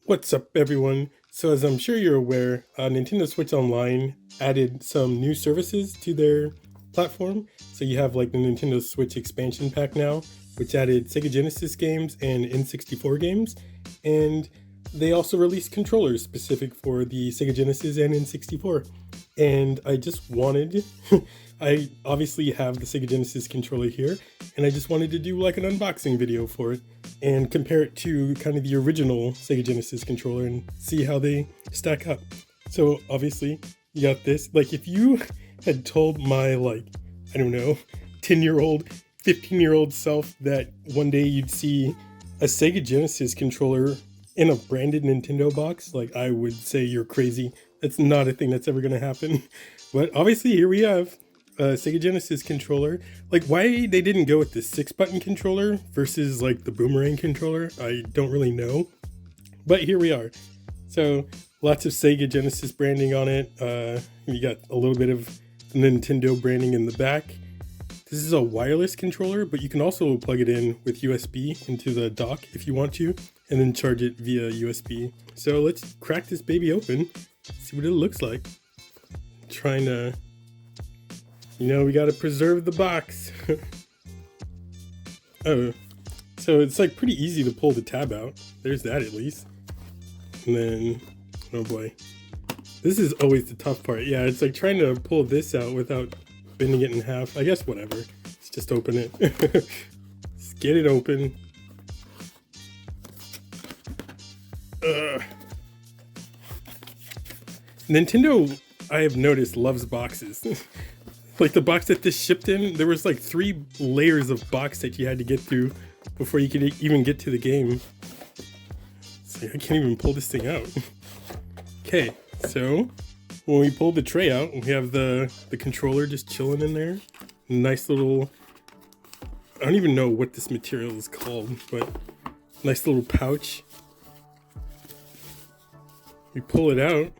What's up, everyone? So, as I'm sure you're aware, Nintendo Switch Online added some new services to their platform. So, you have like the Nintendo Switch expansion pack now, which added Sega Genesis games and N64 games. And they also released controllers specific for the Sega Genesis and N64. And I just wanted, I obviously have the Sega Genesis controller here, and I just wanted to do like an unboxing video for it and compare it to kind of the original Sega Genesis controller and see how they stack up. So obviously you got this. Like if you had told my I don't know, 10-year-old, 15-year-old self that one day you'd see a Sega Genesis controller in a branded Nintendo box, like I would say you're crazy. That's not a thing that's ever gonna happen. But obviously here we have Sega Genesis controller. Like why they didn't go with the 6-button controller versus like the boomerang controller, I don't really know. But here we are. So lots of Sega Genesis branding on it. You got a little bit of Nintendo branding in the back. This is a wireless controller, but you can also plug it in with USB into the dock if you want to, and then charge it via USB. So let's crack this baby open, see what it looks like. Trying to, we gotta preserve the box. Oh, so it's like pretty easy to pull the tab out. There's that at least. And then, oh boy. This is always the tough part. Yeah, it's like trying to pull this out without bending it in half. I guess whatever. Let's just open it. Let's get it open. Nintendo, I have noticed, loves boxes. Like the box that this shipped in, there was like 3 layers of box that you had to get through before you could even get to the game. So I can't even pull this thing out. Okay, so when we pull the tray out, we have the controller just chilling in there. Nice little, I don't even know what this material is called, but nice little pouch. We pull it out.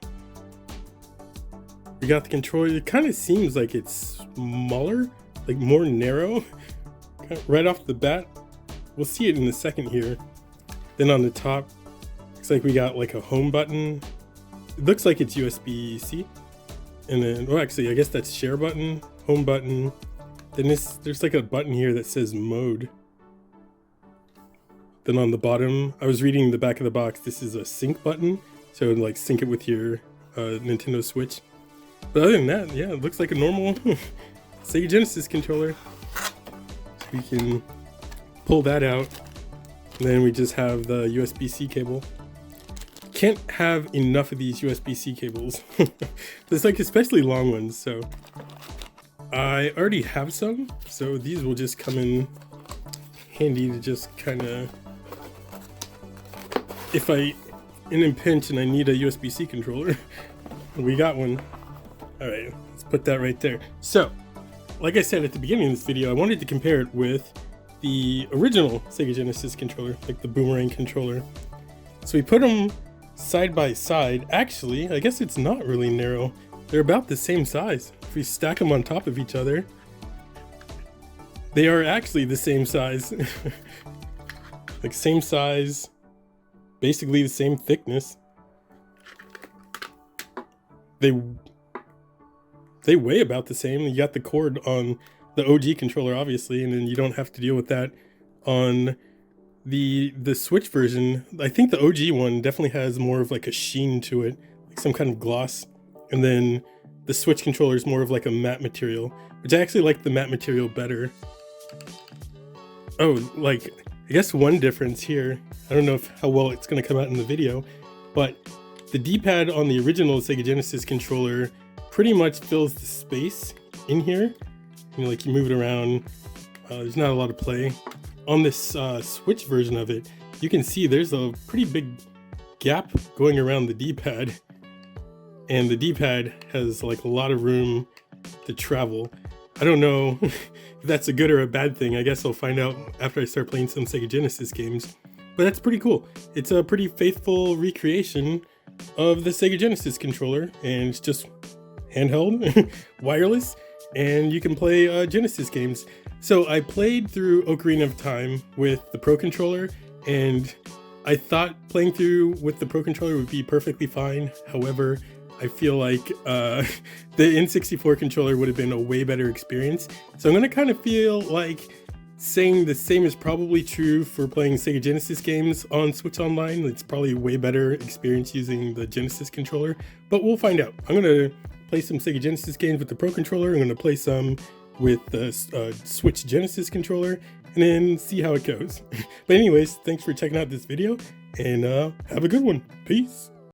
We got the controller. It kind of seems like it's smaller, like more narrow, right off the bat. We'll see it in a second here. Then on the top, looks like we got like a home button. It looks like it's USB-C. And then, well, actually, I guess that's share button, home button. Then there's like a button here that says mode. Then on the bottom, I was reading the back of the box. This is a sync button, so like sync it with your Nintendo Switch. But other than that, yeah, it looks like a normal Sega Genesis controller. So we can pull that out. And then we just have the USB-C cable. Can't have enough of these USB-C cables. There's like especially long ones, so I already have some, so these will just come in handy to just kind of, if I in a pinch and I need a USB-C controller, we got one. All right, let's put that right there. So, like I said at the beginning of this video, I wanted to compare it with the original Sega Genesis controller, like the boomerang controller. So we put them side by side. Actually, I guess it's not really narrow. They're about the same size. If we stack them on top of each other, they are actually the same size. Like same size, basically the same thickness. They weigh about the same. You got the cord on the OG controller, obviously, and then you don't have to deal with that on the Switch version. I think the OG one definitely has more of like a sheen to it, like some kind of gloss. And then the Switch controller is more of like a matte material, which I actually like the matte material better. Oh, like, I guess one difference here, I don't know how well it's going to come out in the video, but the D-pad on the original Sega Genesis controller pretty much fills the space in here. Like you move it around, there's not a lot of play. On this Switch version of it, you can see there's a pretty big gap going around the D-pad, and the D-pad has like a lot of room to travel. I don't know if that's a good or a bad thing. I guess I'll find out after I start playing some Sega Genesis games, but that's pretty cool. It's a pretty faithful recreation of the Sega Genesis controller, and it's just handheld, wireless, and you can play Genesis games. So I played through Ocarina of Time with the Pro Controller, and I thought playing through with the Pro Controller would be perfectly fine. However, I feel like the N64 controller would have been a way better experience. So I'm going to kind of feel like saying the same is probably true for playing Sega Genesis games on Switch Online. It's probably a way better experience using the Genesis controller, but we'll find out. I'm going to play some Sega Genesis games with the Pro Controller. I'm going to play some with the Switch Genesis controller, and then see how it goes. But anyways, thanks for checking out this video, and have a good one. Peace.